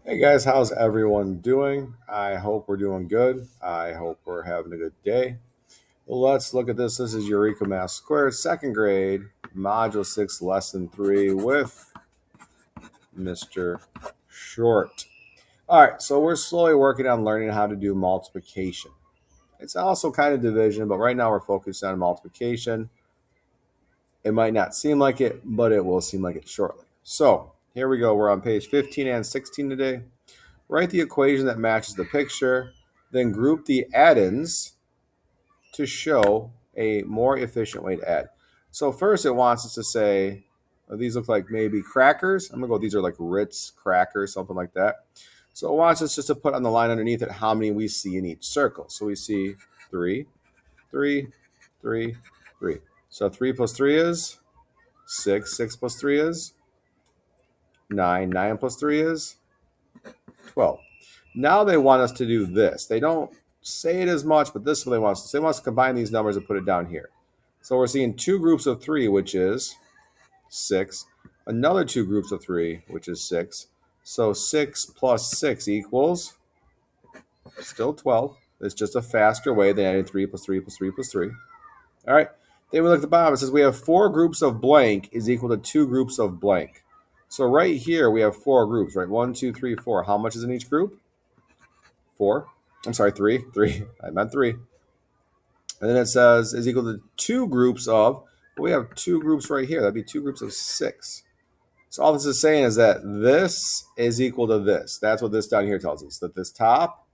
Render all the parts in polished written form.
Hey guys, how's everyone doing? I hope we're doing good. I hope we're having a good day. Let's look at this. This is Eureka Math Squared, second grade, Module 6, Lesson 3 with Mr. Short. All right, so we're slowly working on learning how to do multiplication. It's also kind of division, but right now we're focused on multiplication. It might not seem like it, but it will seem like it shortly. So here we go. We're on page 15 and 16 today. Write the equation that matches the picture, then group the addends to show a more efficient way to add. So first it wants us to say, these look like maybe crackers. I'm gonna go, these are like Ritz crackers, something like that. So it wants us just to put on the line underneath it how many we see in each circle. So we see 3, 3, 3, 3. So 3 plus 3 is 6, 6 plus 3 is 9, 9 plus 3 is 12. Now they want us to do this. They don't say it as much, but this is what they want us to say. They want us to combine these numbers and put it down here. So we're seeing two groups of 3, which is 6. Another two groups of 3, which is 6. So 6 plus 6 equals still 12. It's just a faster way than adding 3 plus 3 plus 3 plus 3. All right. Then we look at the bottom. It says we have 4 groups of blank is equal to 2 groups of blank. So right here we have 4 groups, right? 1, 2, 3, 4. How much is in each group? 4. I'm sorry, 3. 3. I meant 3. And then it says is equal to 2 groups of, well, we have 2 groups right here. That'd be 2 groups of 6. So all this is saying is that this is equal to this. That's what this down here tells us, that this top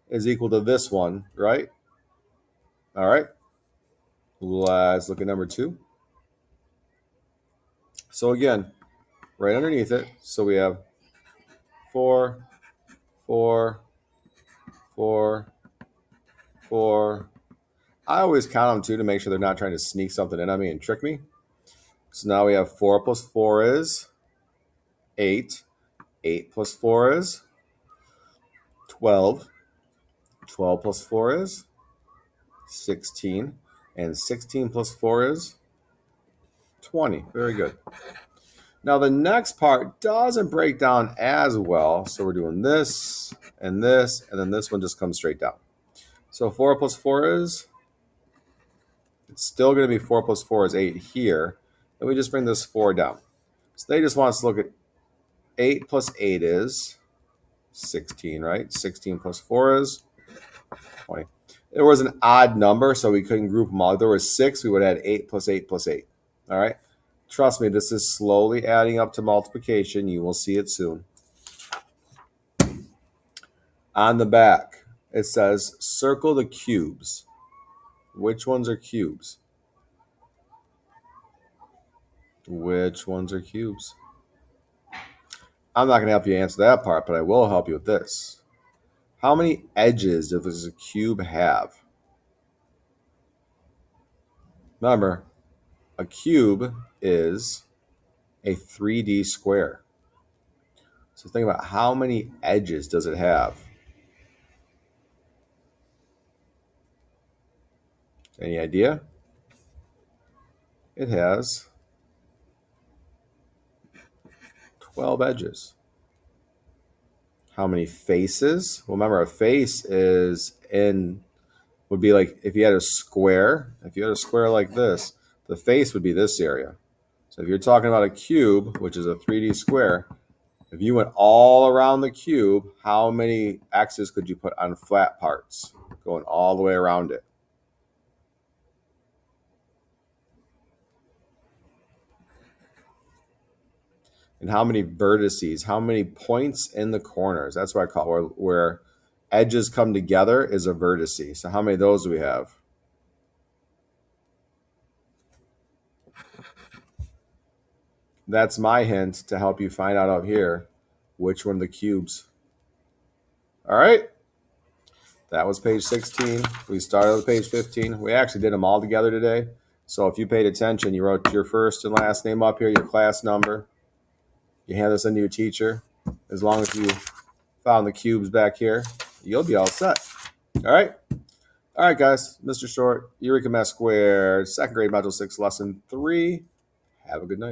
is equal to this one, right? All right. Let's look at number 2. So again, right underneath it, so we have 4, 4, 4, 4. I always count them too to make sure they're not trying to sneak something in on me and trick me. So now we have 4 plus 4 is 8. 8 plus 4 is 12. 12 plus 4 is 16. And 16 plus 4 is 20. Very good. Now the next part doesn't break down as well. So we're doing this, and then this one just comes straight down. So 4 plus 4 is, it's still going to be 4 plus 4 is 8 here. And we just bring this 4 down. So they just want us to look at 8 plus 8 is 16, right? 16 plus 4 is 20. There was an odd number, so we couldn't group them all. If there was 6, we would add 8 plus 8 plus 8. All right? Trust me, this is slowly adding up to multiplication. You will see it soon. On the back, it says circle the cubes. Which ones are cubes? Which ones are cubes? I'm not going to help you answer that part, but I will help you with this. How many edges does a cube have? Remember, a cube is a 3D square. So think about how many edges does it have? Any idea? It has 12 edges. How many faces? Well, remember, a face would be like if you had a square. If you had a square like this, the face would be this area. So if you're talking about a cube, which is a 3D square, if you went all around the cube, how many X's could you put on flat parts going all the way around it? And how many vertices, how many points in the corners? That's what I call where edges come together is a vertice. So how many of those do we have? That's my hint to help you find out up here which one of the cubes. All right. That was page 16. We started with page 15. We actually did them all together today. So if you paid attention, you wrote your first and last name up here, your class number. You hand this into your teacher. As long as you found the cubes back here, you'll be all set. All right. All right, guys. Mr. Short, Eureka Math Squared, second grade, module 6, lesson 3. Have a good night.